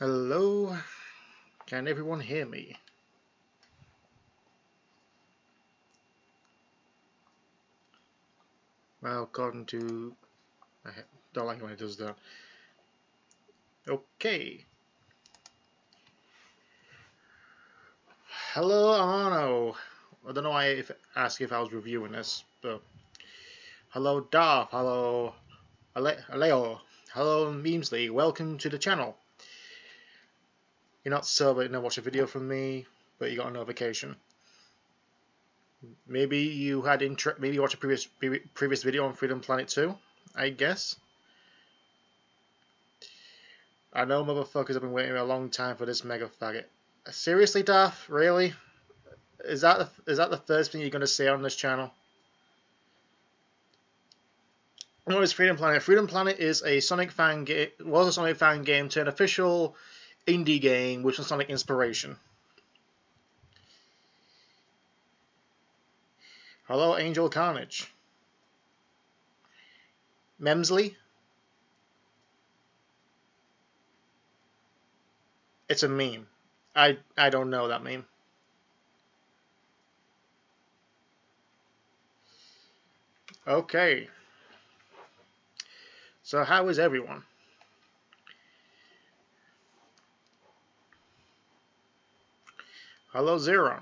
Hello, can everyone hear me? Well, according to... I don't like when it does that. Okay. Hello, Arno. I don't know why I asked if I was reviewing this, but... Hello, Darth. Hello, Aleo. Hello, Memesley. Welcome to the channel. You're not sober, you never watched a video from me, but you got a notification. Maybe you had maybe you watched a previous video on Freedom Planet 2, I guess. I know motherfuckers have been waiting a long time for this mega faggot. Seriously, Darth? Really? Is that the first thing you're gonna say on this channel? What is Freedom Planet? Freedom Planet is a Sonic fan game. Was a Sonic fan game to an official indie game with some Sonic inspiration. Hello, Angel Carnage. Memsley? It's a meme. I don't know that meme. Okay. So how is everyone? Hello, Zero.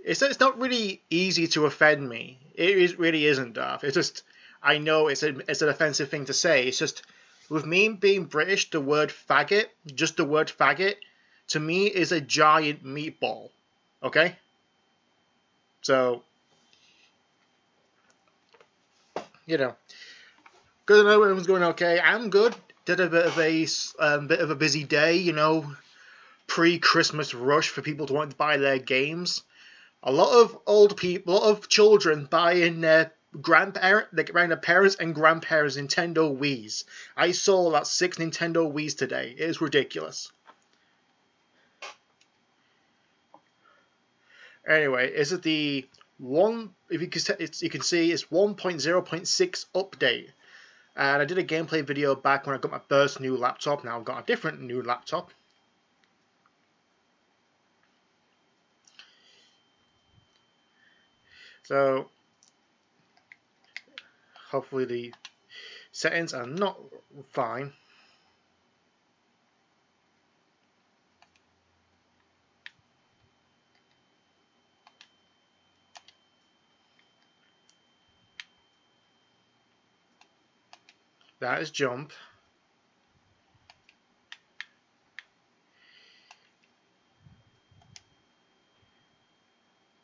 It's not really easy to offend me. It really isn't, Darth. It's just, I know it's an offensive thing to say. It's just, with me being British, the word faggot, just the word faggot, to me is a giant meatball. Okay? So, you know, good to know everyone's going okay. I'm good. Did a bit of a busy day, you know, pre-Christmas rush for people to want to buy their games. A lot of old people, a lot of children buying their parents and grandparents Nintendo Wiis. I saw about 6 Nintendo Wiis today. It is ridiculous. Anyway, is it the one? If you can see, it's 1.0.6 update. And I did a gameplay video back when I got my first new laptop. Now I've got a different new laptop. So, hopefully the settings are not fine. That is jump.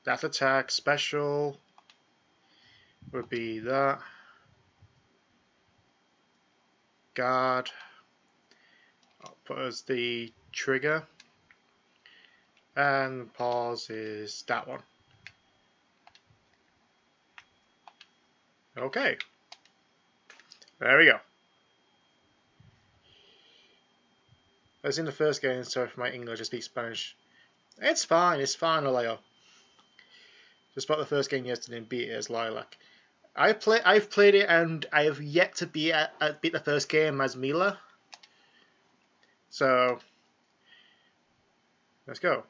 That's attack. Special would be that. Guard. I'll put as the trigger. And pause is that one. Okay. There we go. As in the first game, sorry for my English, I speak Spanish. It's fine, Aleo. Just bought the first game yesterday and beat it as Lilac. I've played it and I have yet to beat the first game as Mila. So let's go.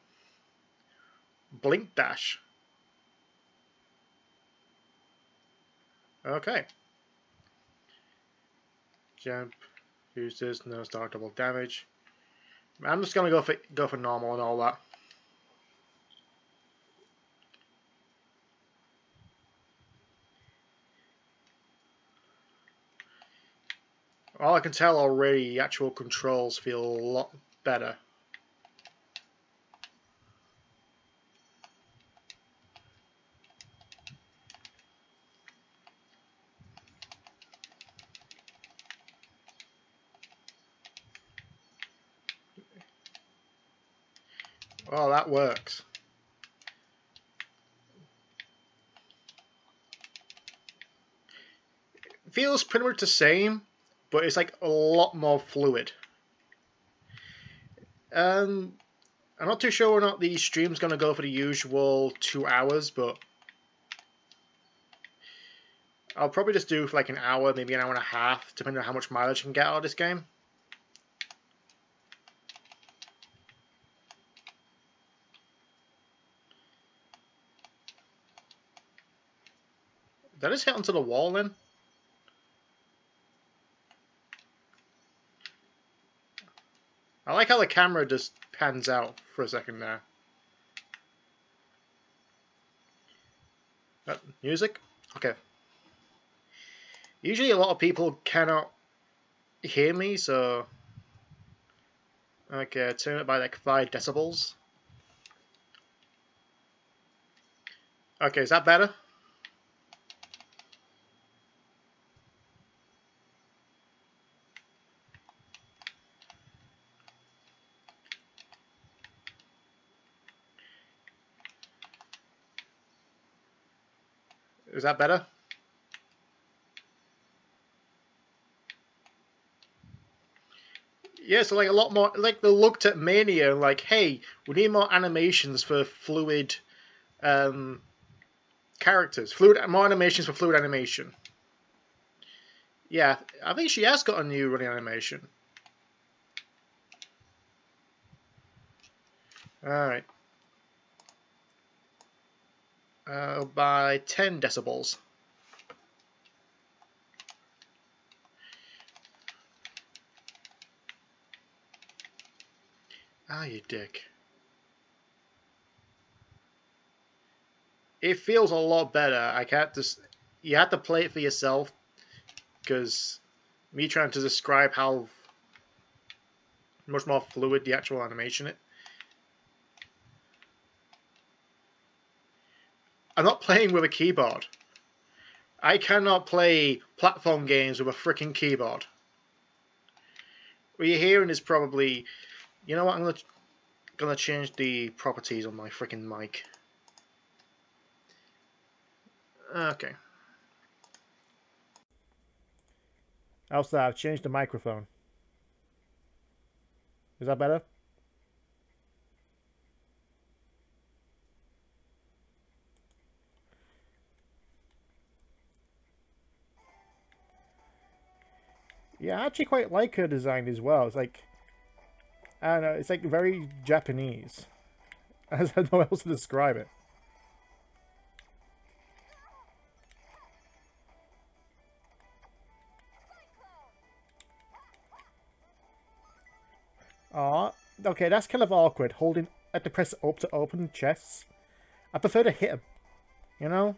Blink dash. Okay. Jump. Use this. No start double damage. I'm just gonna go for normal and all that. All I can tell already, the actual controls feel a lot better. Well, that works. It feels pretty much the same, but it's like a lot more fluid. I'm not too sure whether or not the stream's going to go for the usual 2 hours, but I'll probably just do for like an hour, maybe an hour and a half, depending on how much mileage I can get out of this game. Did I just hit onto the wall then? I like how the camera just pans out for a second there. Music? Okay. Usually a lot of people cannot hear me, so... Okay, turn it by like 5 decibels. Okay, is that better? Is that better? Yeah, so like a lot more, like they looked at Mania and like, hey, we need more animations for fluid characters. More animations for fluid animation. Yeah, I think she has got a new running animation. Alright. By 10 decibels. Ah, you dick. It feels a lot better. I can't just... You have to play it for yourself, because me trying to describe how much more fluid the actual animation is. I'm not playing with a keyboard. I cannot play platform games with a freaking keyboard. What you're hearing is probably... You know what, I'm gonna change the properties on my freaking mic. Okay. Also, I've changed the microphone. Is that better? Yeah, I actually quite like her design as well. It's like... I don't know, it's like very Japanese. I don't know how else to describe it. Aw, okay, that's kind of awkward. Holding at the press up to open chests. I prefer to hit him, you know?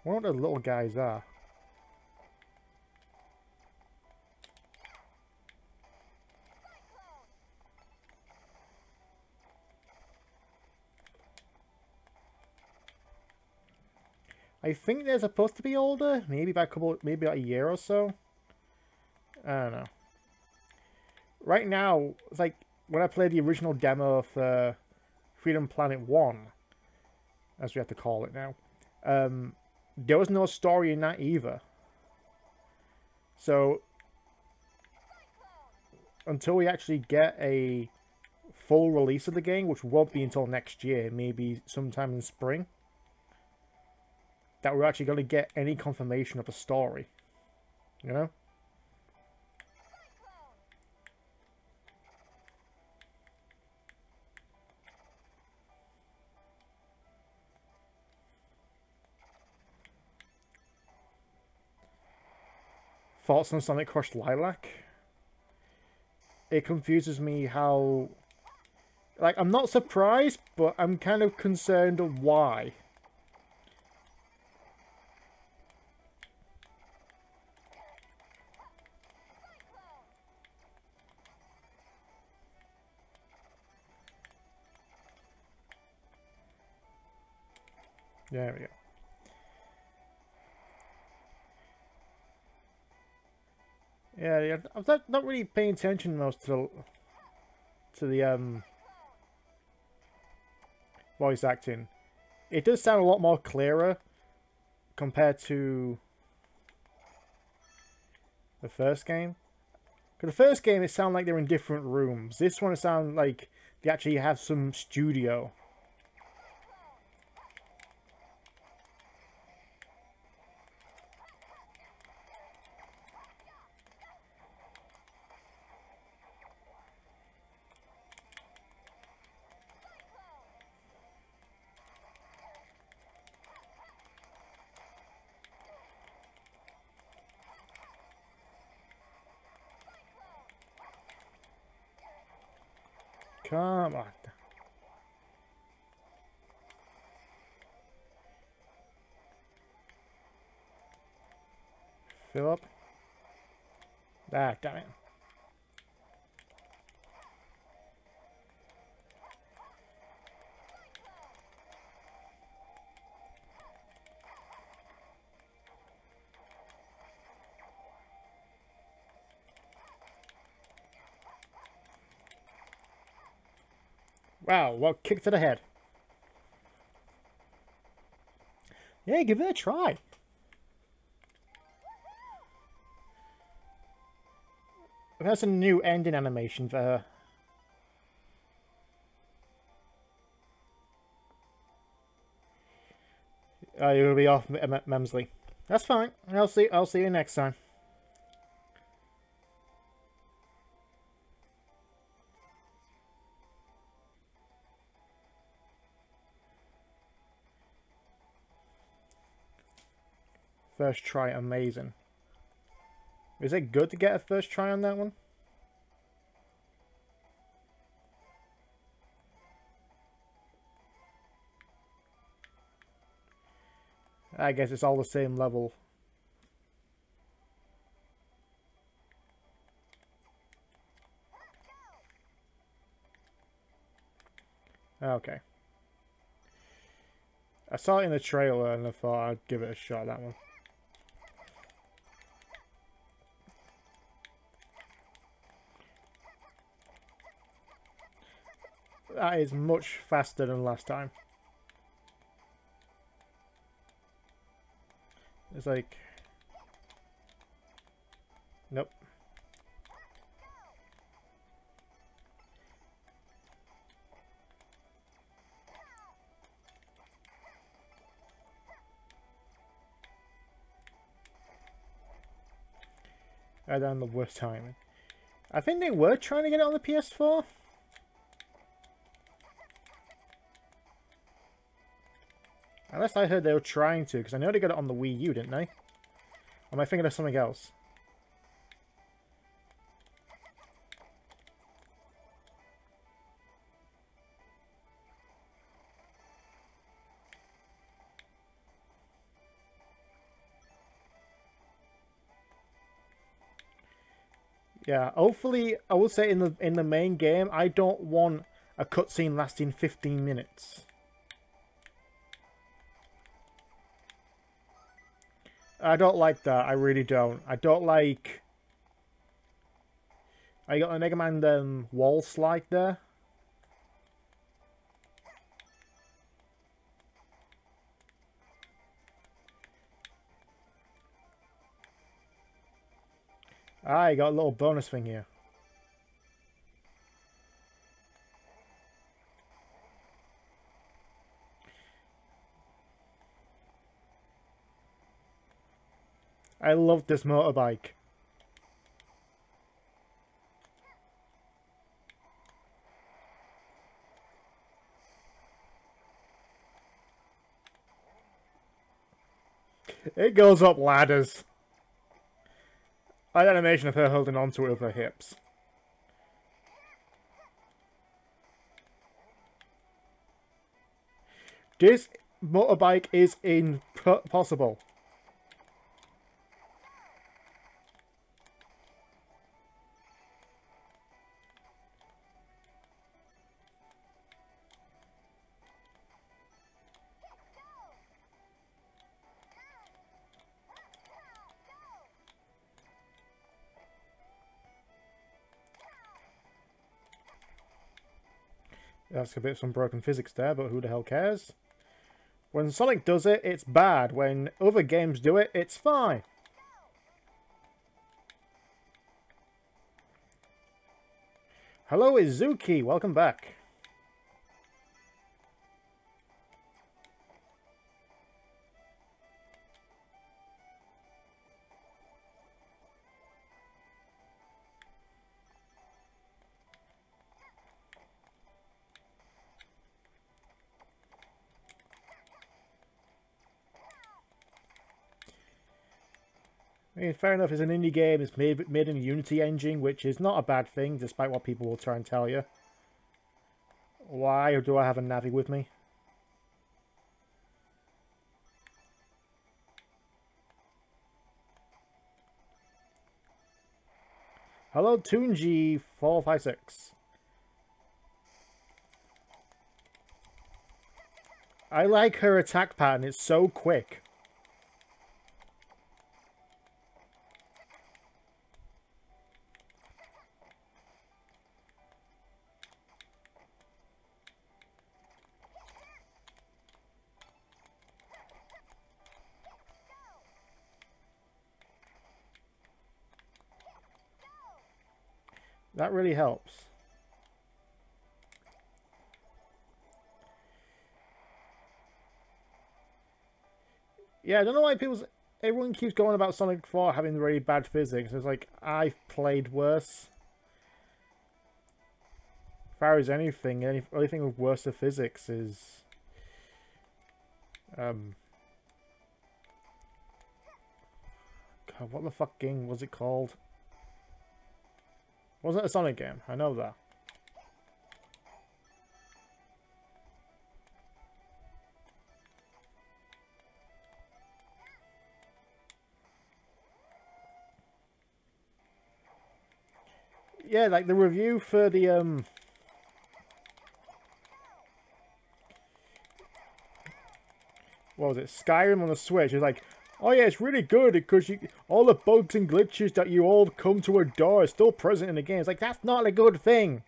I wonder what the little guys are. I think they're supposed to be older, maybe by maybe about a year or so. I don't know. Right now, it's like when I played the original demo of Freedom Planet 1, as we have to call it now, there was no story in that either. So, until we actually get a full release of the game, which won't be until next year, maybe sometime in spring, that we're actually going to get any confirmation of a story, you know? Thoughts on Sonic Crush Lilac? It confuses me how... Like, I'm not surprised, but I'm kind of concerned of why. There we go. Yeah, I'm not really paying attention most to the voice acting. It does sound a lot more clearer compared to the first game. Because the first game, it sounded like they're in different rooms. This one, it sounds like they actually have some studio. Come on. Fill up. Ah, damn it. Wow, what kick to the head. Yeah, give it a try. That's a new ending animation for her. Oh, you'll be off, Memsley. That's fine. I'll see you next time. First try, amazing. Is it good to get a first try on that one? I guess it's all the same level. Okay. I saw it in the trailer and I thought I'd give it a shot, that one. That is much faster than last time. It's like... Nope. I done the worst timing. I think they were trying to get it on the PS4. Unless I heard they were trying to, because I know they got it on the Wii U, didn't they? Or am I thinking of something else? Yeah, hopefully, I will say in the main game, I don't want a cutscene lasting 15 minutes. I don't like that. I really don't. I don't like... I got the Mega Man wall slide there. Ah, you got a little bonus thing here. I love this motorbike. It goes up ladders. I like the animation of her holding onto it with her hips. This motorbike is impossible. That's a bit of some broken physics there, but who the hell cares? When Sonic does it, it's bad. When other games do it, it's fine. Hello, Izuki. Welcome back. I mean, fair enough, it's an indie game, it's made in the Unity engine, which is not a bad thing, despite what people will try and tell you. Why do I have a Navi with me? Hello, Toonji456. I like her attack pattern, it's so quick. That really helps. Yeah, I don't know why everyone keeps going about Sonic 4 having really bad physics. It's like, I've played worse. As far as anything with worse of physics is... God, what the fuck game was it called? Wasn't it a Sonic game? I know that. Yeah, like the review for the what was it? Skyrim on the Switch is like, oh yeah, it's really good because all the bugs and glitches that you all come to adore are still present in the game. It's like, that's not a good thing.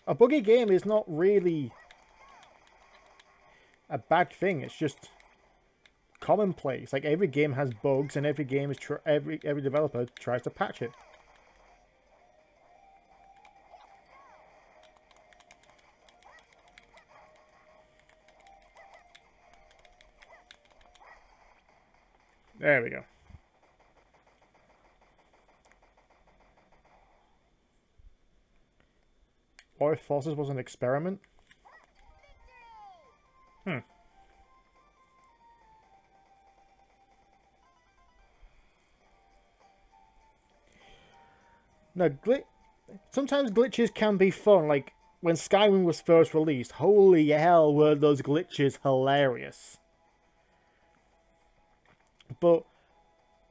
A buggy game is not really a bad thing. It's just commonplace. Like, every game has bugs, and every game is every developer tries to patch it. There we go. Or if Forces was an experiment. No, sometimes glitches can be fun. Like, when Skyrim was first released, holy hell were those glitches hilarious. But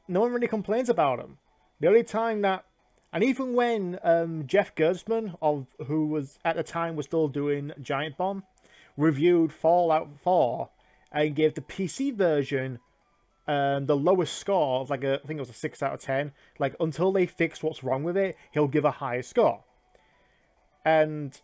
no one really complains about them. The only time that... And even when Jeff Gerstmann, who was at the time was still doing Giant Bomb, reviewed Fallout 4 and gave the PC version the lowest score of, like, I think it was a 6 out of 10. Like, until they fix what's wrong with it, he'll give a higher score. And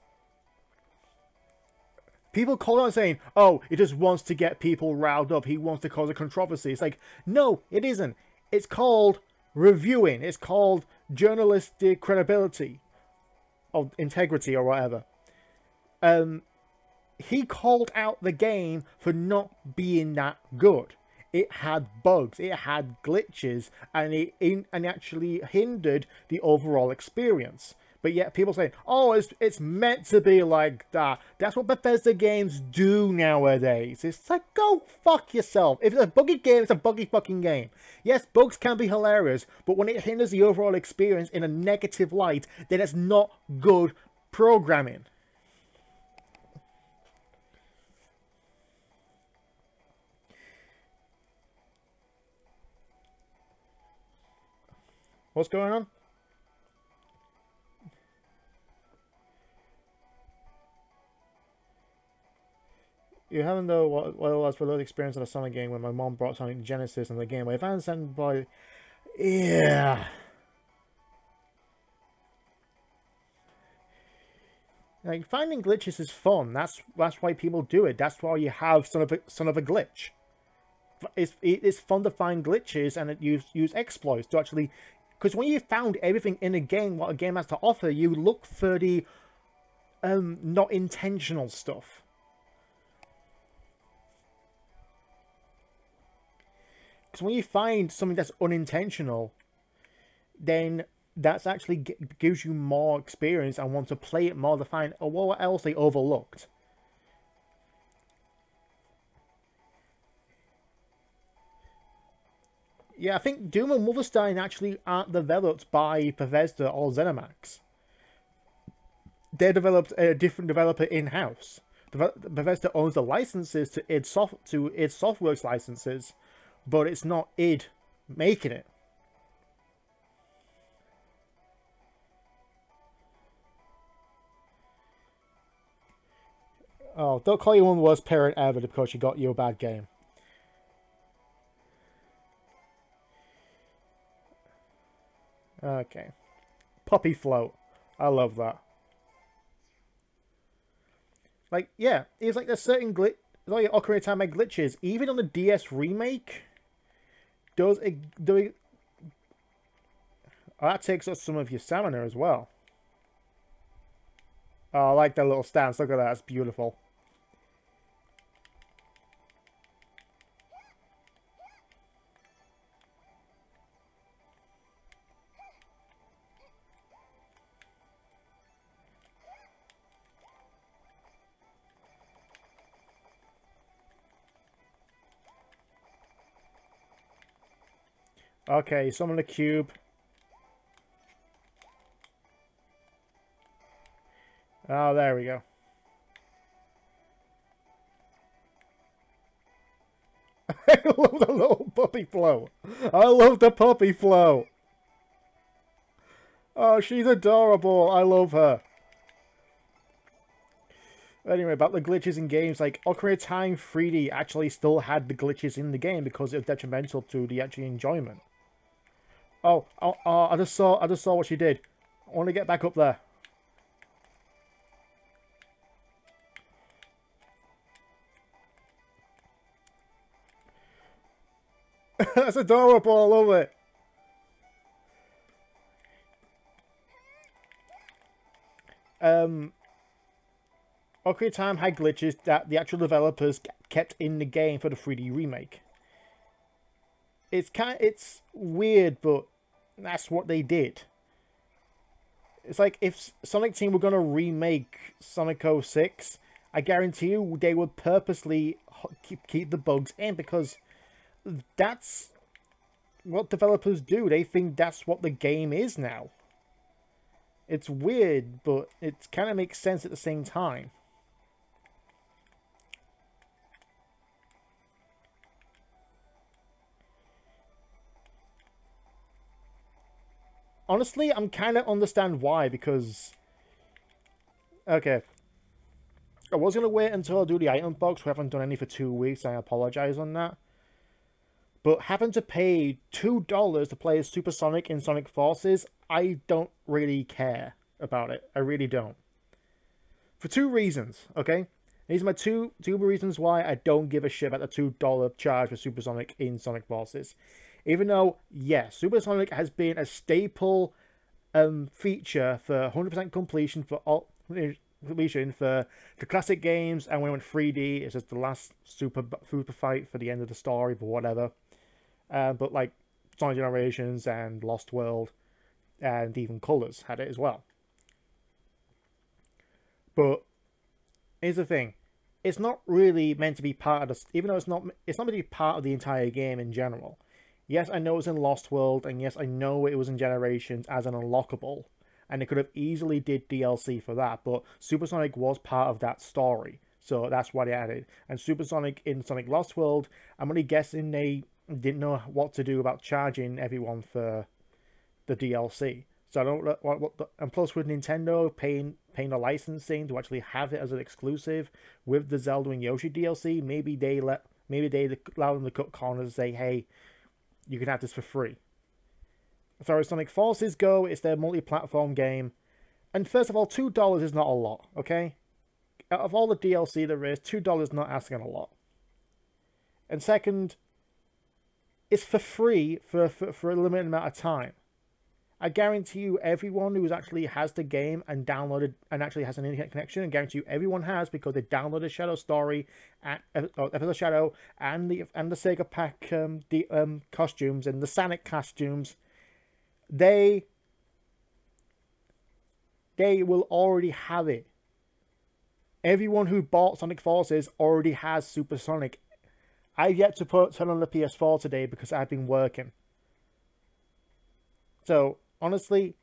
people call out saying, oh, he just wants to get people riled up. He wants to cause a controversy. It's like, no, it isn't. It's called reviewing. It's called journalistic credibility or integrity or whatever. He called out the game for not being that good. It had bugs, it had glitches, and it actually hindered the overall experience. But yet people say, oh, it's meant to be like that. That's what Bethesda games do nowadays. It's like, go fuck yourself. If it's a buggy game, it's a buggy fucking game. Yes, bugs can be hilarious, but when it hinders the overall experience in a negative light, then it's not good programming. What's going on? You haven't though what it was for a little experience of a Sonic game when my mom brought Sonic to Genesis and the game. If I understand by... Yeah. Like, finding glitches is fun. That's why people do it. That's why you have son of a glitch. It's fun to find glitches and use exploits to actually... Because when you found everything in a game, what a game has to offer, you look for the not intentional stuff. Because when you find something that's unintentional, then that's actually gives you more experience and want to play it more to find, oh, what else they overlooked. Yeah, I think Doom and Wolfenstein actually aren't developed by Bethesda or ZeniMax. They developed a different developer in-house. Bethesda owns the licenses to id Softworks licenses, but it's not id making it. Oh, don't call you one of the worst parent ever because you got you a bad game. Okay. Puppy float. I love that. Like, yeah, it's like there's certain like Ocarina of Time glitches. Even on the DS remake, oh, that takes up some of your stamina as well. Oh, I like that little stance. Look at that. It's beautiful. Okay, summon the cube. Oh, there we go. I love the little puppy flow. I love the puppy flow. Oh, she's adorable. I love her. Anyway, about the glitches in games, like Ocarina of Time 3D actually still had the glitches in the game because it was detrimental to the actual enjoyment. Oh, I just saw what she did. I want to get back up there. That's adorable. I love it. Ocarina of Time had glitches that the actual developers kept in the game for the 3D remake. It's weird, but that's what they did. It's like if Sonic Team were gonna remake Sonic 06, I guarantee you they would purposely keep the bugs in because that's what developers do. They think that's what the game is now. It's weird, but it kind of makes sense at the same time. Honestly, I'm kind of understand why, because... Okay. I was going to wait until I do the item box. We haven't done any for 2 weeks. I apologize on that. But having to pay $2 to play as Supersonic in Sonic Forces, I don't really care about it. I really don't. For 2 reasons, okay? These are my two reasons why I don't give a shit about the $2 charge for Supersonic in Sonic Forces. Even though, yes, Supersonic has been a staple feature for 100% completion for all completion for the classic games, and when it went 3D, it's just the last super fight for the end of the story, but whatever. But like Sonic Generations and Lost World and even Colors had it as well. But here's the thing. It's not really meant to be part of the... Even though it's not meant to be part of the entire game in general. Yes, I know it was in Lost World, and yes, I know it was in Generations as an unlockable. And they could have easily did DLC for that, but Supersonic was part of that story. So that's why they added. And Supersonic in Sonic Lost World, I'm only guessing they didn't know what to do about charging everyone for the DLC. So I don't know and plus with Nintendo paying the licensing to actually have it as an exclusive with the Zelda and Yoshi DLC, maybe they allow them to cut corners and say, hey, you can have this for free. As far as Sonic Forces go, it's their multi-platform game. And first of all, $2 is not a lot, okay? Out of all the DLC there is, $2 is not asking a lot. And second, it's for free for a limited amount of time. I guarantee you everyone who actually has the game and downloaded and actually has an internet connection, and guarantee you everyone has because they downloaded Shadow Story, Episode Shadow, and the Sega Pack costumes and the Sonic costumes. They they will already have it. Everyone who bought Sonic Forces already has Supersonic. I've yet to turn on the PS4 today because I've been working. So, honestly,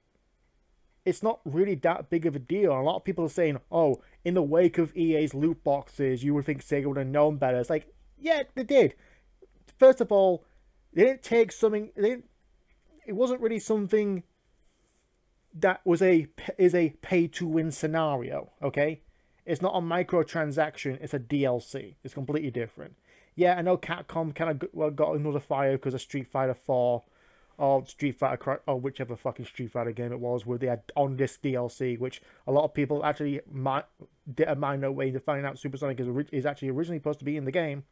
it's not really that big of a deal. A lot of people are saying, oh, in the wake of EA's loot boxes, you would think Sega would have known better. It's like, yeah, they did. First of all, they didn't take something... It wasn't really something that is a pay-to-win scenario, okay? It's not a microtransaction, it's a DLC. It's completely different. Yeah, I know Capcom kind of got another fire because of Street Fighter 4 or Street Fighter, or whichever fucking Street Fighter game it was, where they had on-disc DLC, which a lot of people actually did a minor way to find out Supersonic is actually originally supposed to be in the game.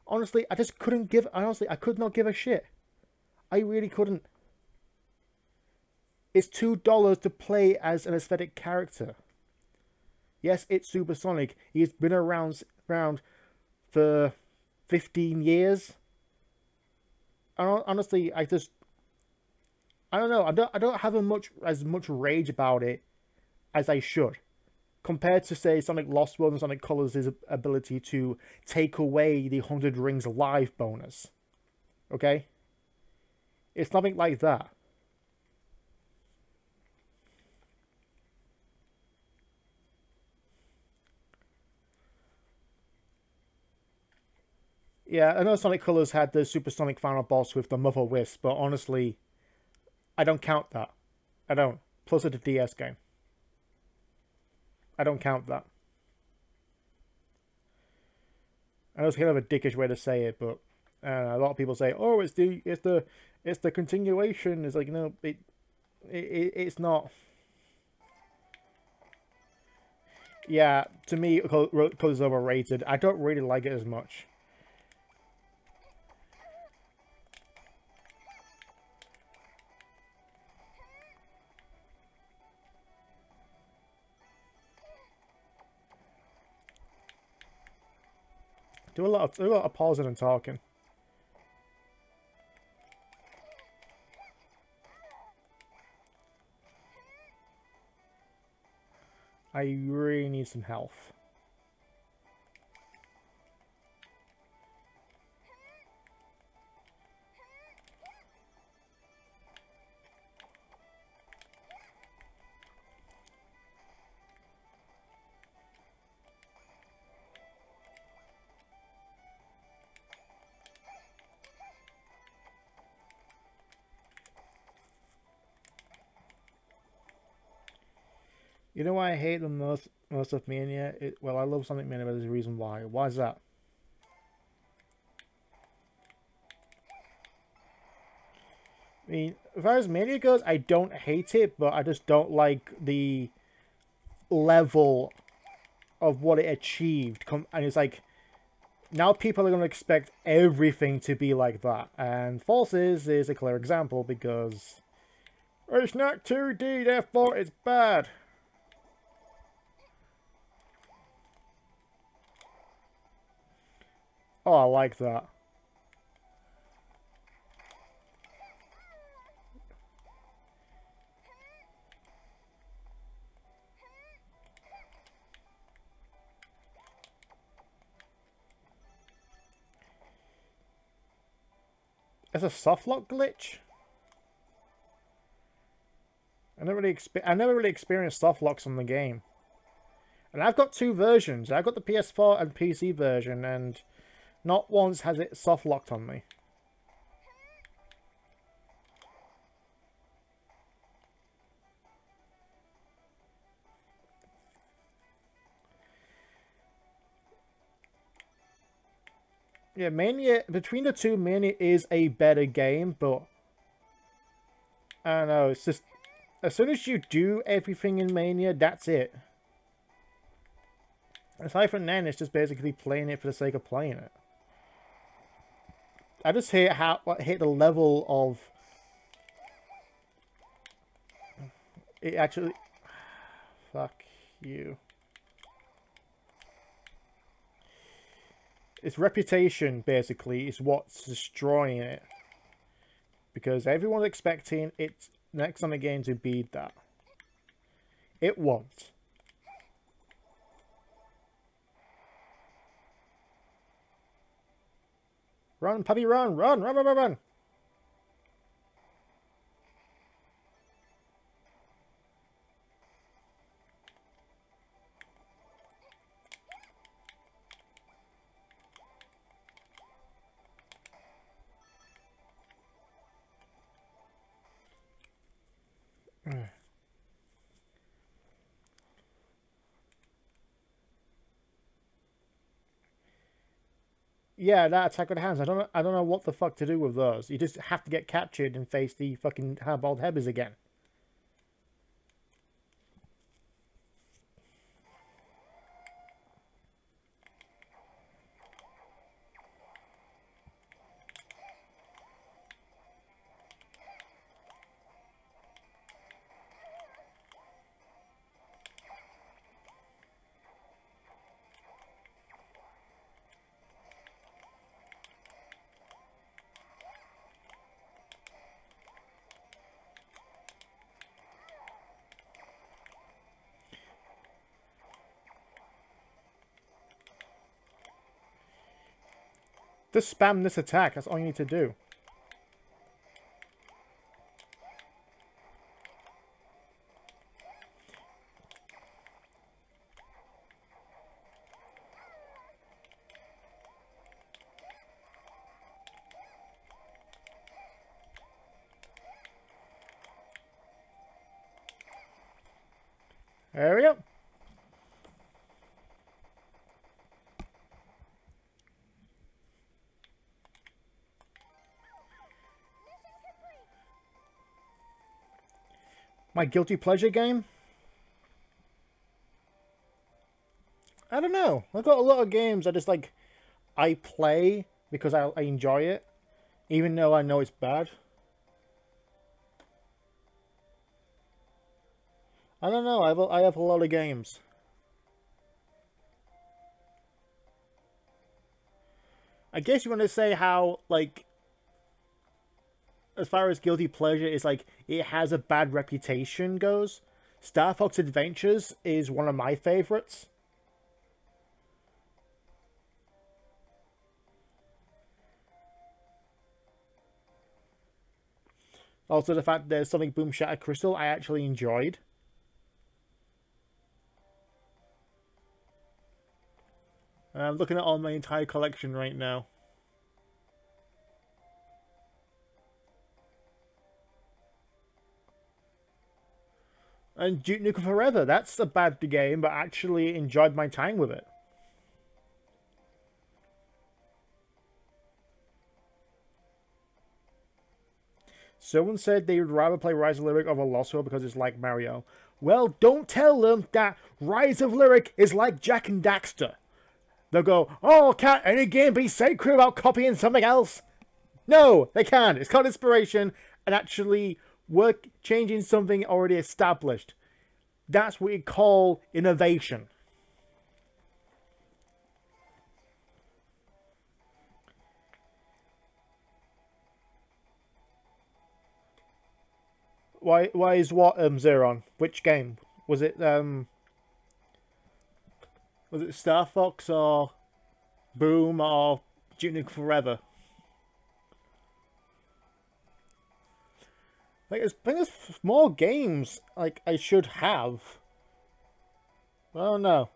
Honestly, I could not give a shit. I really couldn't. It's $2 to play as an aesthetic character. Yes, it's Supersonic. He's been around for 15 years. Honestly, I don't know. I don't have as much rage about it as I should, compared to, say, Sonic Lost World and Sonic Colors' ability to take away the 100 Rings Live bonus. Okay? It's nothing like that. Yeah, I know Sonic Colors had the Supersonic final boss with the Mother Wisp, but honestly, I don't count that. I don't. Plus it's a DS game. I don't count that. I know it's kind of a dickish way to say it, but a lot of people say, "Oh, it's the continuation." It's like, no, it's not. Yeah, to me, Colors is overrated. I don't really like it as much. Do a lot of pausing and talking. I really need some health. You know why I hate the most of Mania? Well, I love Sonic Mania, but there's a reason why. Why is that? I mean, as far as Mania goes, I don't hate it, but I just don't like the level of what it achieved. And it's like, now people are going to expect everything to be like that. And Forces is a clear example, because it's not 2D, therefore it's bad. Oh, I like that. It's a softlock glitch? I never really experienced softlocks on the game. And I've got two versions. I've got the PS4 and PC version, and not once has it soft-locked on me. Yeah, Mania, between the two, Mania is a better game, but I don't know, it's just, as soon as you do everything in Mania, that's it. Aside from then, it's just basically playing it for the sake of playing it. I just hate the level of it actually. Fuck you. Its reputation basically is what's destroying it, because everyone's expecting its next Sonic game to be that. It won't. Run, puppy, run, run, run, run, run, run. Yeah, that attack with the hands. I don't know what the fuck to do with those. You just have to get captured and face the fucking hardballed hebbers again. Just spam this attack. That's all you need to do. There we go. My guilty pleasure game? I don't know. I've got a lot of games I just like, I play because I enjoy it, even though I know it's bad. I don't know. I have a lot of games. I guess you want to say how, like, as far as guilty pleasure is, like, it has a bad reputation goes. Star Fox Adventures is one of my favorites. Also, the fact there's something Boom Shatter Crystal I actually enjoyed. And I'm looking at all my entire collection right now. And Duke Nukem Forever, that's a bad game, but actually enjoyed my time with it. Someone said they would rather play Rise of Lyric over Lost World because it's like Mario. Well, don't tell them that Rise of Lyric is like Jak and Daxter. They'll go, oh, can't any game be sacred without copying something else? No, they can't. It's called inspiration and actually changing something already established. That's what you call innovation. Why is what Zeron? Which game? Was it Star Fox or Boom or Duke Nukem Forever? Like, there's more games like I should have. I don't know.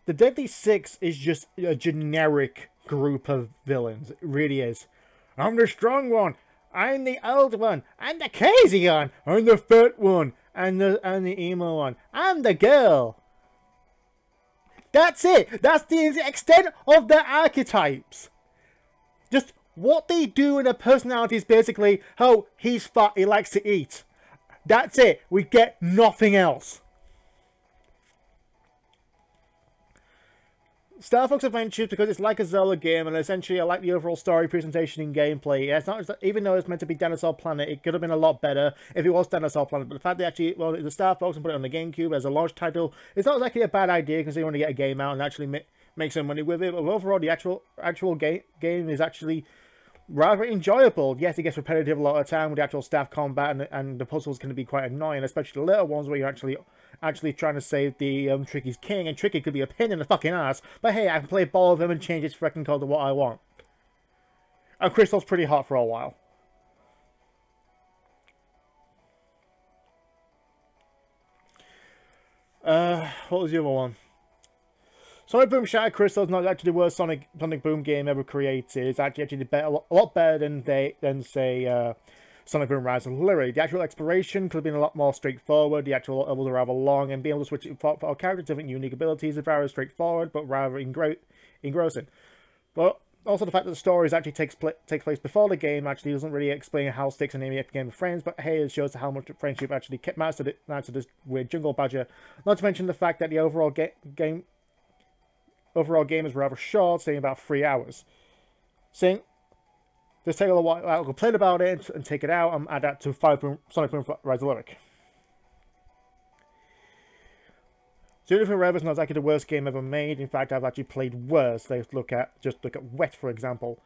The Deadly Six is just a generic group of villains. It really is. I'm the strong one. I'm the old one. I'm the crazy one. I'm the fat one. And the emo one. I'm the girl. That's it. That's the extent of their archetypes. Just what they do in their personalities, basically, oh, he's fat, he likes to eat. That's it. We get nothing else. Star Fox Adventures, because it's like a Zelda game, and essentially I like the overall story presentation and gameplay. Yeah, it's not, even though it's meant to be Dinosaur Planet, it could have been a lot better if it was Dinosaur Planet. But the fact they actually, the Star Fox and put it on the GameCube as a launch title, it's not exactly a bad idea because they want to get a game out and actually make some money with it. But overall, the actual game is actually rather enjoyable. Yes, it gets repetitive a lot of the time with the actual staff combat, and the puzzles can be quite annoying, especially the little ones where you're actually trying to save the Tricky's king, and Tricky could be a pain in the fucking ass. But hey, I can play ball with him and change his freaking code to what I want. And Crystal's pretty hot for a while. What was the other one? Sonic Boom Shatter Crystal is not actually the worst Sonic Boom game ever created. It's actually a lot better than say Sonic Boom Rise of Lyric. The actual exploration could have been a lot more straightforward. The actual levels are rather long, and being able to switch for our characters' different unique abilities is very straightforward, but rather engrossing. But also the fact that the stories actually takes place before the game actually doesn't really explain how Sticks and Amy get game with friends, but hey, it shows how much friendship actually mastered this weird jungle badger. Not to mention the fact that the overall game is rather short, saying about 3 hours. Saying, just take a little while, I'll complain about it and take it out and add that to Sonic Boom Rise of Lyric. Journey Forever is not exactly the worst game ever made. In fact, I've actually played worse. Just look at Wet, for example.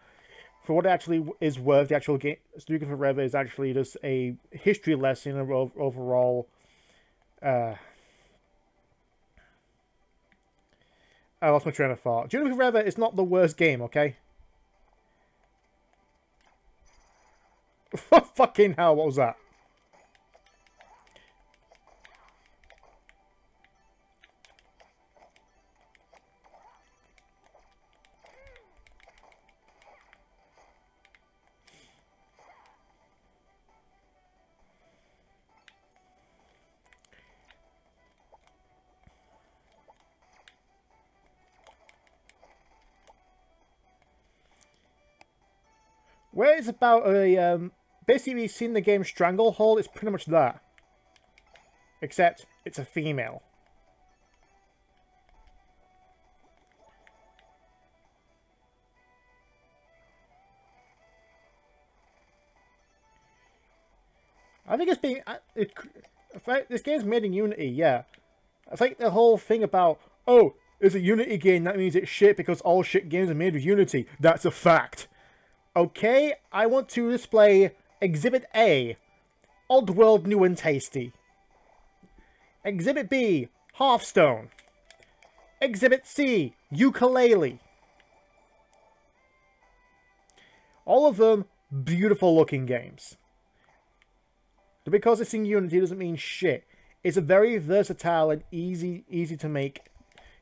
For what it actually is worth, the actual game Journey Forever is actually just a history lesson of overall. I lost my train of thought. Journey Forever is not the worst game, okay? Fucking hell, what was that? Where it's about a, basically you've seen the game Stranglehold, it's pretty much that. Except, it's a female. I think it's being, this game's made in Unity, yeah. It's like the whole thing about, oh, it's a Unity game, that means it's shit because all shit games are made with Unity. That's a fact. Okay, I want to display Exhibit A, Oddworld New and Tasty. Exhibit B, Hearthstone. Exhibit C, Ukulele. All of them beautiful looking games. But because it's in Unity doesn't mean shit. It's a very versatile and easy to make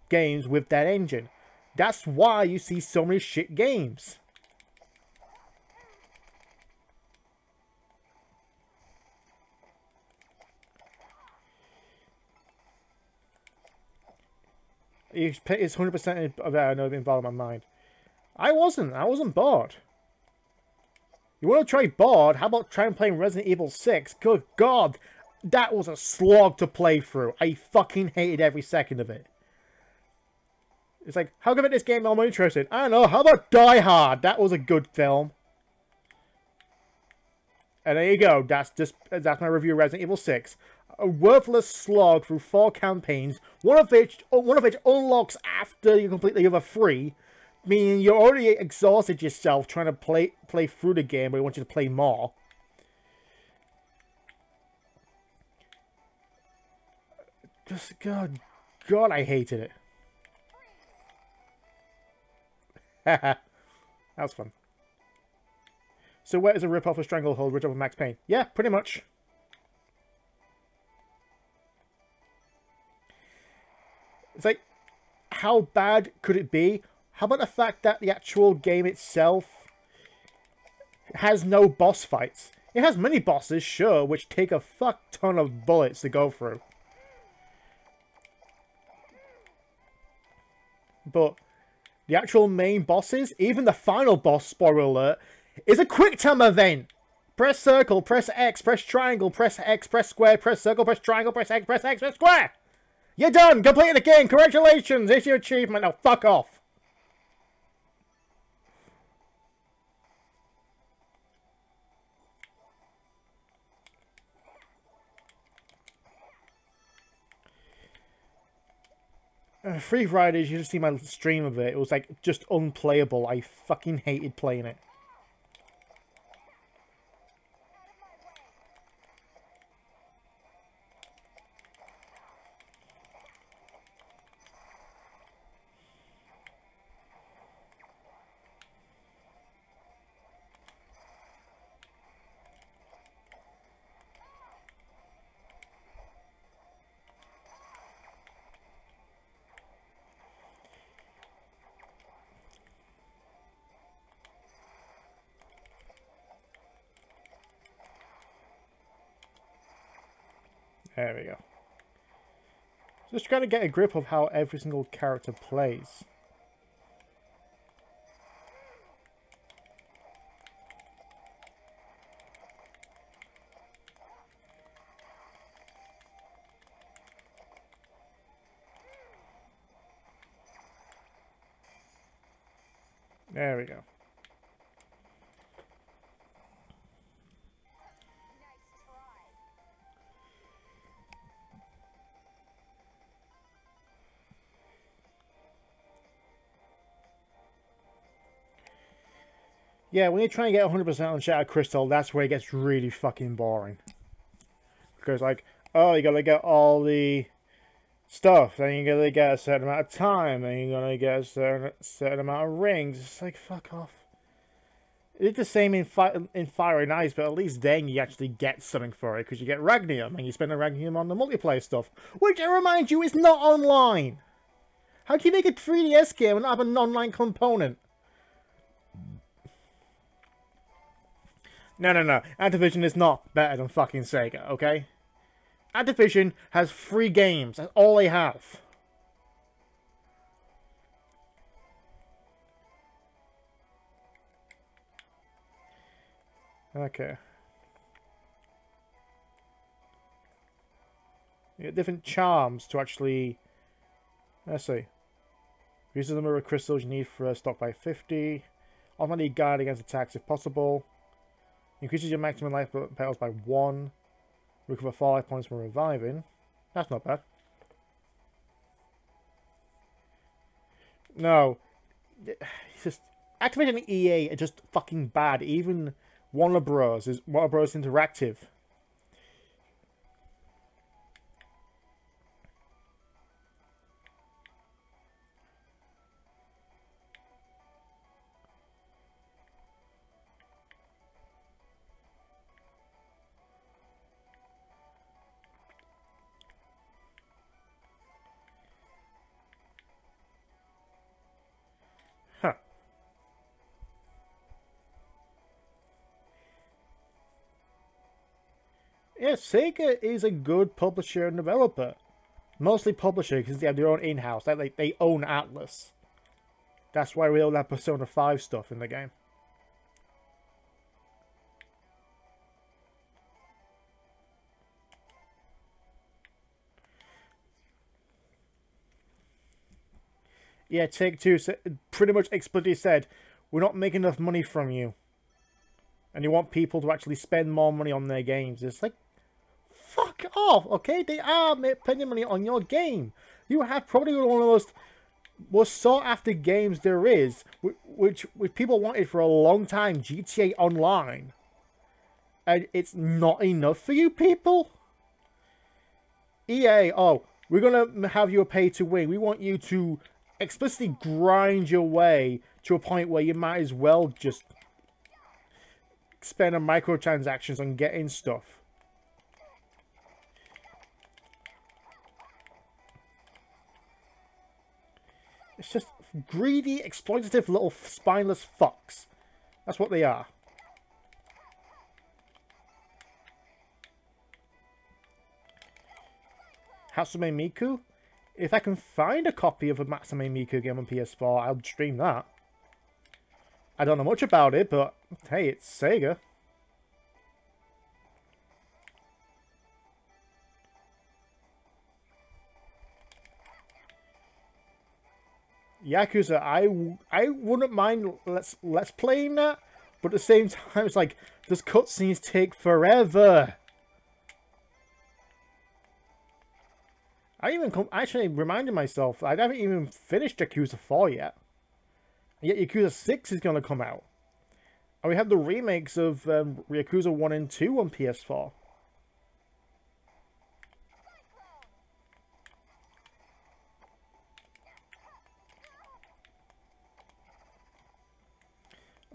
games with that engine. That's why you see so many shit games. It's 100% of that I know being bothered in my mind. I wasn't bored. You want to try bored? How about trying playing Resident Evil 6? Good God, that was a slog to play through. I fucking hated every second of it. It's like, how come in this game I'm more interested? I don't know, how about Die Hard? That was a good film. And there you go, that's my review of Resident Evil 6. A worthless slog through 4 campaigns, one of which unlocks after you complete the other 3, meaning you already exhausted yourself trying to play through the game, but I want you to play more. Just God, I hated it. Haha, that was fun. So where is a rip-off of Stranglehold, rip-off of Max Payne? Yeah, pretty much. It's like, how bad could it be? How about the fact that the actual game itself has no boss fights? It has mini bosses, sure, which take a fuck ton of bullets to go through. But the actual main bosses, even the final boss, spoiler alert, is a quick time event. Press circle, press X, press triangle, press X, press square, press circle, press triangle, press X, press X, press square! You're done! Completed the game! Congratulations! It's your achievement! Now fuck off! Free Riders, you should see my stream of it. It was like just unplayable. I fucking hated playing it. There we go. Just trying to get a grip of how every single character plays. There we go. Yeah, when you try and get 100% on Shadow Crystal, that's where it gets really fucking boring. Because, like, oh, you gotta get all the stuff, then you gotta get a certain amount of time, and you're gonna get a certain amount of rings. It's like, fuck off. It's the same in Fire and Ice, but at least then you actually get something for it, because you get Ragnium, and you spend the Ragnium on the multiplayer stuff. Which, I remind you, is not online! How can you make a 3DS game and not have an online component? No. Activision is not better than fucking Sega, okay? Activision has free games. That's all they have. Okay. You get different charms to actually... Let's see. Reduce the number of crystals you need for a stock by 50. Automatically guard against attacks if possible. Increases your maximum life petals by 1. Recover 4 life points from reviving. That's not bad. No. It's just... Activision and EA are just fucking bad. Even Warner Bros. Interactive. Huh. Yeah, Sega is a good publisher and developer. Mostly publisher because they have their own in-house. They own Atlus. That's why we all have Persona 5 stuff in the game. Yeah, Take-Two pretty much explicitly said, we're not making enough money from you. And you want people to actually spend more money on their games. It's like, fuck off, okay? They are spending money on your game. You have probably one of the most sought-after games there is, which people wanted for a long time, GTA Online. And it's not enough for you people? EA, oh, we're going to have you a pay-to-win. We want you to explicitly grind your way to a point where you might as well just spend on microtransactions on getting stuff. It's just greedy, exploitative little spineless fucks. That's what they are. Hatsune Miku? If I can find a copy of a Hatsune Miku game on PS4, I'll stream that. I don't know much about it, but hey, it's Sega. Yakuza, I wouldn't mind let's playing that, but at the same time, it's like, does cutscenes take forever? I actually reminded myself, I haven't even finished Yakuza 4 yet. Yet Yakuza 6 is going to come out. And we have the remakes of Yakuza 1 and 2 on PS4.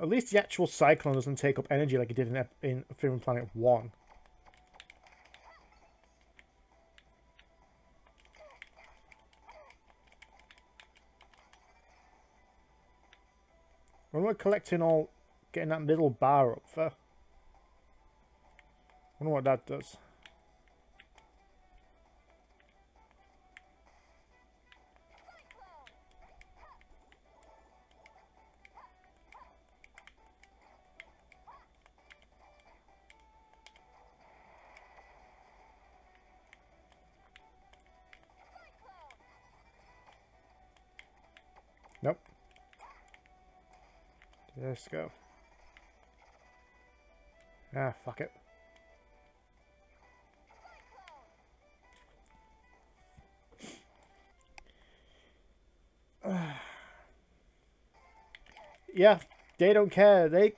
At least the actual Cyclone doesn't take up energy like it did in Forbidden Planet 1. When we're collecting all... getting that middle bar up for... I wonder what that does. Nope. Let's go. Ah, fuck it. Yeah, they don't care. They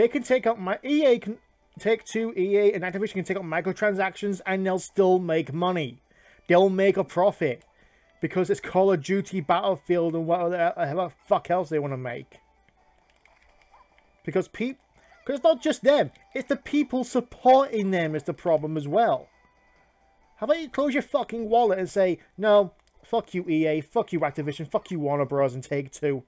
can take out my EA can take two EA and Activision can take out microtransactions and they'll still make money. They'll make a profit because it's Call of Duty, Battlefield, and whatever fuck else they want to make. Because it's not just them, it's the people supporting them is the problem as well. How about you close your fucking wallet and say, no, fuck you EA, fuck you Activision, fuck you Warner Bros. And Take-Two.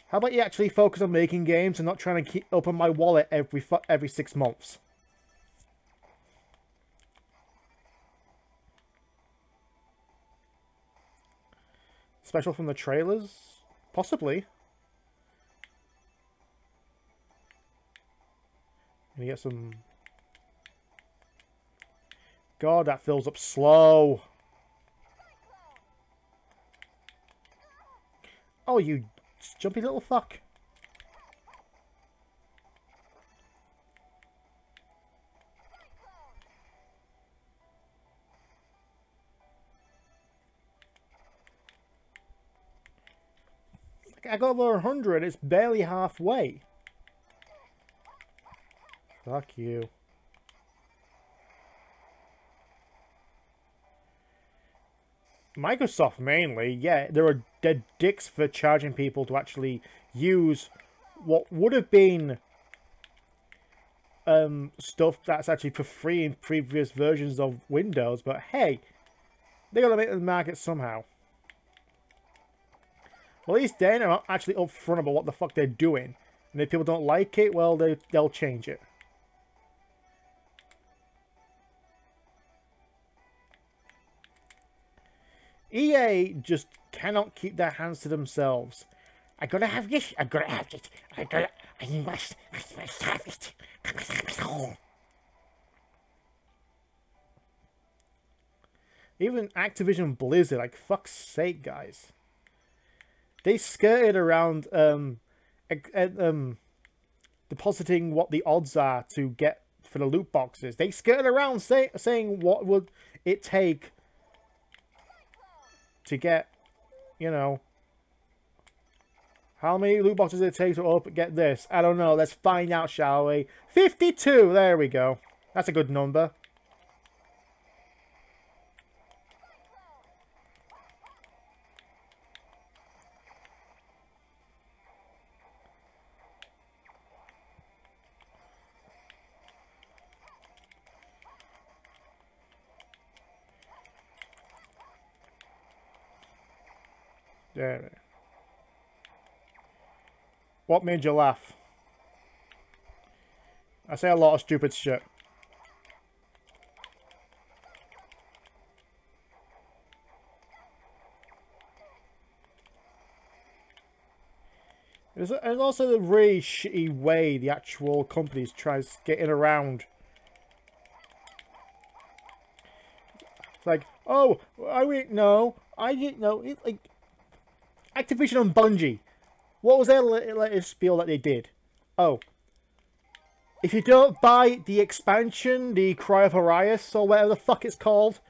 How about you actually focus on making games and not trying to open my wallet every 6 months? Special from the trailers? Possibly. Can you get some... God, that fills up slow. Oh, you jumpy little fuck. I got over 100, it's barely halfway. Fuck you. Microsoft mainly, yeah, they're dicks for charging people to actually use what would have been stuff that's actually for free in previous versions of Windows, but hey, they gotta make the market somehow. Well, at least they're not actually upfront about what the fuck they're doing, and if people don't like it, well, they'll change it. EA just cannot keep their hands to themselves. I gotta have this, I gotta have it, I must have it. Even Activision Blizzard, like, fuck's sake, guys. They skirted around depositing what the odds are to get for the loot boxes. They skirted around saying what would it take to get, you know, how many loot boxes it takes to get this? I don't know. Let's find out, shall we? 52! There we go. That's a good number. There. What made you laugh? I say a lot of stupid shit. There's also the really shitty way the actual companies try getting around. It's like, oh, I didn't know. I didn't know. It's like Activision and Bungie. What was their latest spiel that they did? Oh, if you don't buy the expansion, the Cry of Arius, or whatever the fuck it's called,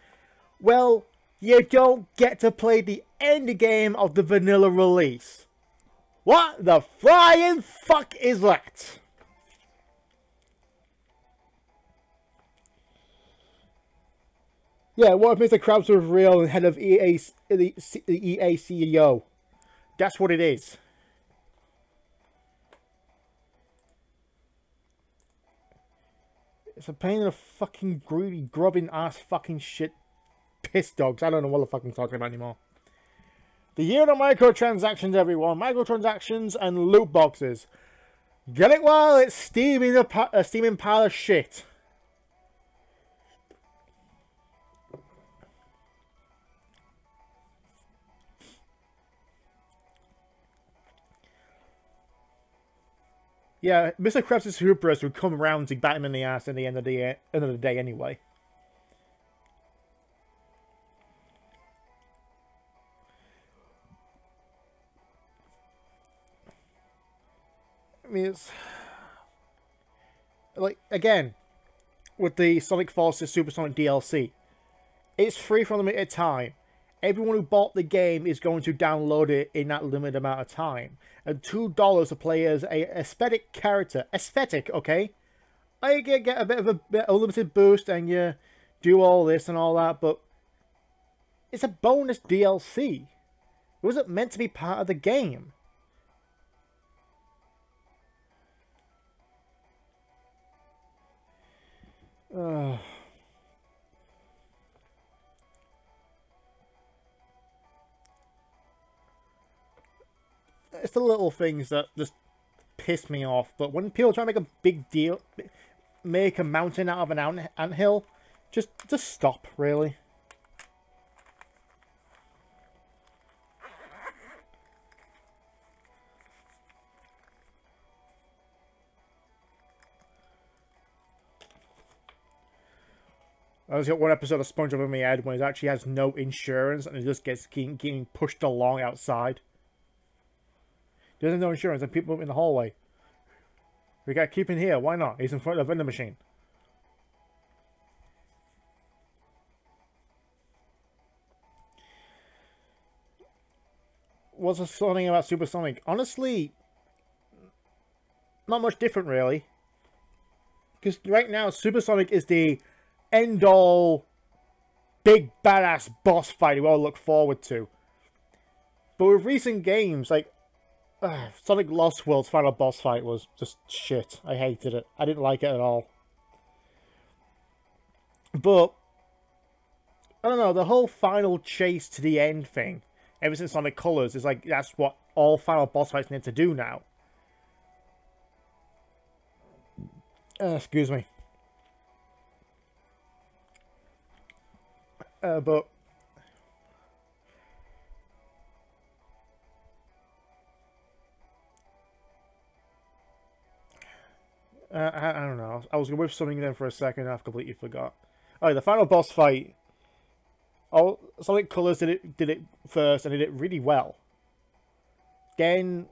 well, you don't get to play the end game of the vanilla release. What the flying fuck is that? Yeah, what if Mr. Krabs was real and head of the EA CEO? That's what it is. It's a pain in the fucking greedy, grubbing ass fucking shit piss dogs. I don't know what the fuck I'm talking about anymore. The year of the microtransactions, everyone. Microtransactions and loot boxes. Get it while it's steaming a steaming pile of shit. Yeah, Mr. Krabs' hubris would come around to bat him in the ass at the end of the day anyway. I mean, it's like, again, with the Sonic Forces Supersonic DLC, it's free for a limited time. Everyone who bought the game is going to download it in that limited amount of time. And $2 to play as a aesthetic character. Aesthetic, okay? I get a bit of a limited boost and you do all this and all that, but it's a bonus DLC. It wasn't meant to be part of the game. It's the little things that just piss me off. But when people try to make a big deal, make a mountain out of an anthill, just stop, really. I was got one episode of SpongeBob in my head when it actually has no insurance and it just gets getting pushed along outside. There's no insurance and people in the hallway. We got to keep him here. Why not? He's in front of the vending machine. What's something about Supersonic? Honestly, not much different really. Because right now, Supersonic is the end-all big badass boss fight we all look forward to. But with recent games, like Sonic Lost World's final boss fight was just shit. I hated it. I didn't like it at all. But I don't know, the whole final chase to the end thing, ever since Sonic Colors, is like that's what all final boss fights need to do now. Excuse me. But I don't know. I was with something then for a second and I've completely forgot. Alright, the final boss fight. Sonic Colors did it first and did it really well. Then,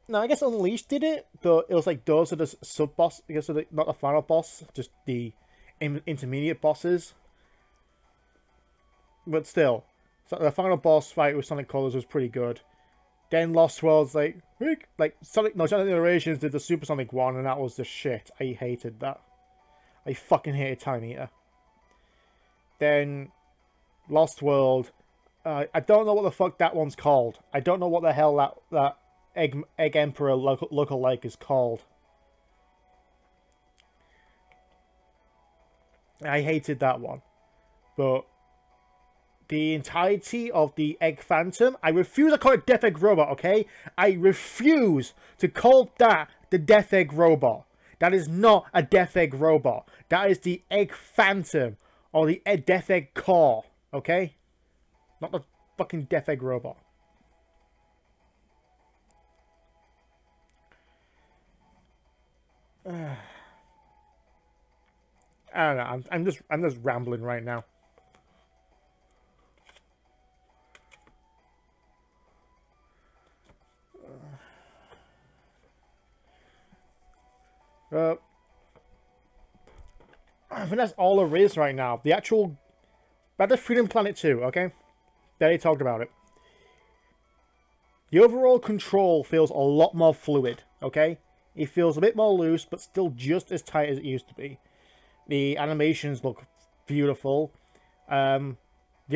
no, I guess Unleashed did it, but it was like those are the sub boss. I guess not the final boss, just the intermediate bosses. But still, so the final boss fight with Sonic Colors was pretty good. Then Lost World's like Sonic Generations did the Supersonic one, and that was the shit. I hated that. I fucking hated Time Eater. Then Lost World, I don't know what the fuck that one's called. I don't know what the hell that Egg Emperor local like is called. I hated that one, but the entirety of the Egg Phantom, I refuse to call it Death Egg Robot, okay? I refuse to call that the Death Egg Robot. That is not a Death Egg Robot. That is the Egg Phantom, or the Death Egg Core, okay? Not the fucking Death Egg Robot. I don't know, I'm just rambling right now. I think that's all there is right now. The actual Back to Freedom Planet 2, okay? They talked about it. The overall control feels a lot more fluid, okay? It feels a bit more loose, but still just as tight as it used to be. The animations look beautiful. The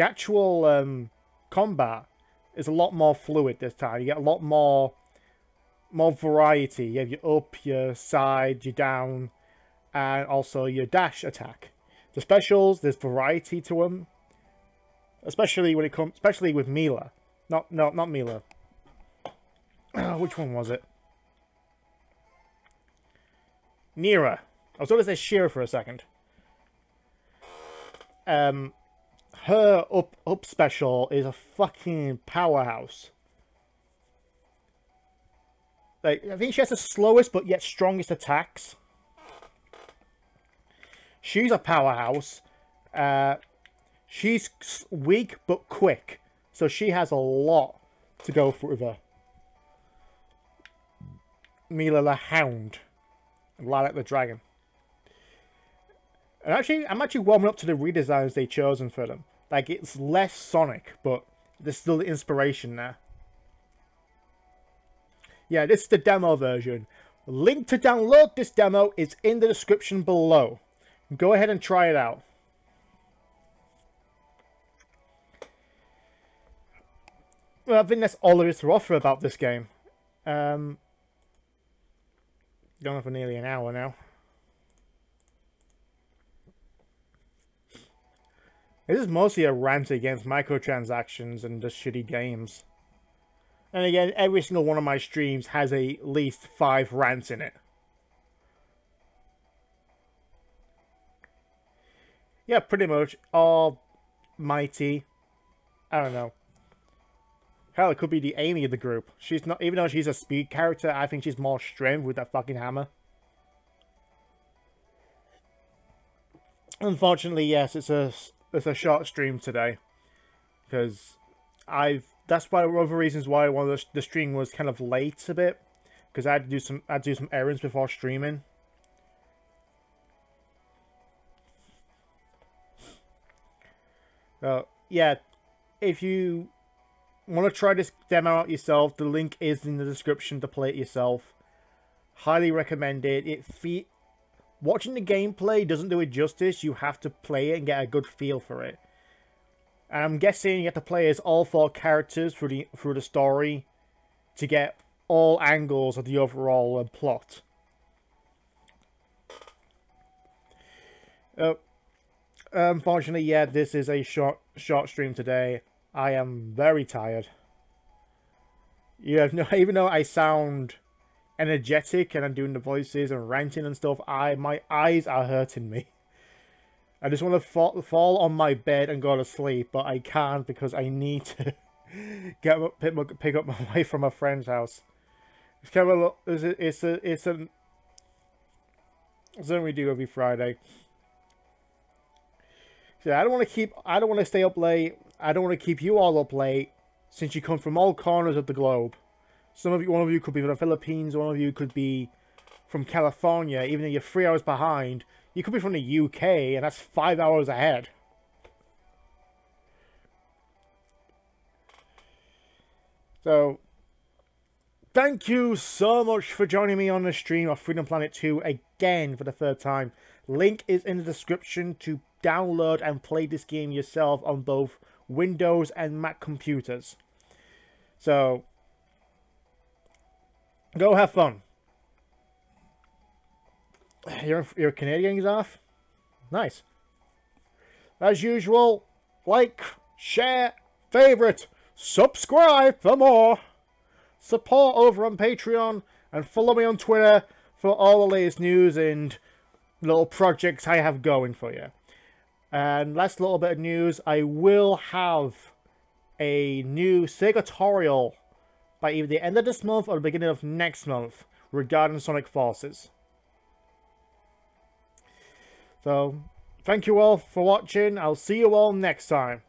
actual combat is a lot more fluid this time. You get a lot more variety. You have your up, your side, your down, and also your dash attack. The specials, there's variety to them, especially when it comes, especially with Mila. Not Mila. Which one was it? Nira. I was going to say Shira for a second. Her up special is a fucking powerhouse. Like, I think she has the slowest but yet strongest attacks. She's a powerhouse. She's weak but quick, so she has a lot to go through with her. Mila the Hound. And Lilac the Dragon. And actually, I'm actually warming up to the redesigns they've chosen for them. Like, it's less Sonic, but there's still the inspiration there. Yeah, this is the demo version. Link to download this demo is in the description below. Go ahead and try it out. Well, I think that's all there is to offer about this game. Going on for nearly an hour now. This is mostly a rant against microtransactions and just shitty games. And again, every single one of my streams has at least 5 rants in it. Yeah, pretty much. Almighty. I don't know. Hell, it could be the Amy of the group. She's not, even though she's a speed character, I think she's more strength with that fucking hammer. Unfortunately, yes, it's a short stream today, because that's one of the reasons why the stream was kind of late a bit, because I had to do some errands before streaming. Yeah, if you want to try this demo out yourself, the link is in the description to play it yourself. Highly recommend it. Watching the gameplay doesn't do it justice. You have to play it and get a good feel for it. And I'm guessing you have to play as all 4 characters through the story to get all angles of the overall plot. Unfortunately, yeah, this is a short stream today. I am very tired. Even though I sound energetic and I'm doing the voices and ranting and stuff, my eyes are hurting me. I just want to fall on my bed and go to sleep, but I can't because I need to pick up my wife from a friend's house. It's kind of it's something we do every Friday. So I don't want to stay up late. I don't want to keep you all up late, since you come from all corners of the globe. One of you could be from the Philippines, one of you could be from California, even though you're 3 hours behind. You could be from the UK, and that's 5 hours ahead. So, thank you so much for joining me on the stream of Freedom Planet 2 again for the 3rd time. Link is in the description to download and play this game yourself on both Windows and Mac computers. So, go have fun. Your Canadian is off? Nice. As usual, like, share, favorite, subscribe for more. Support over on Patreon, and follow me on Twitter for all the latest news and little projects I have going for you. And last little bit of news, I will have a new Sega tutorial by either the end of this month or the beginning of next month regarding Sonic Forces. So, thank you all for watching. I'll see you all next time.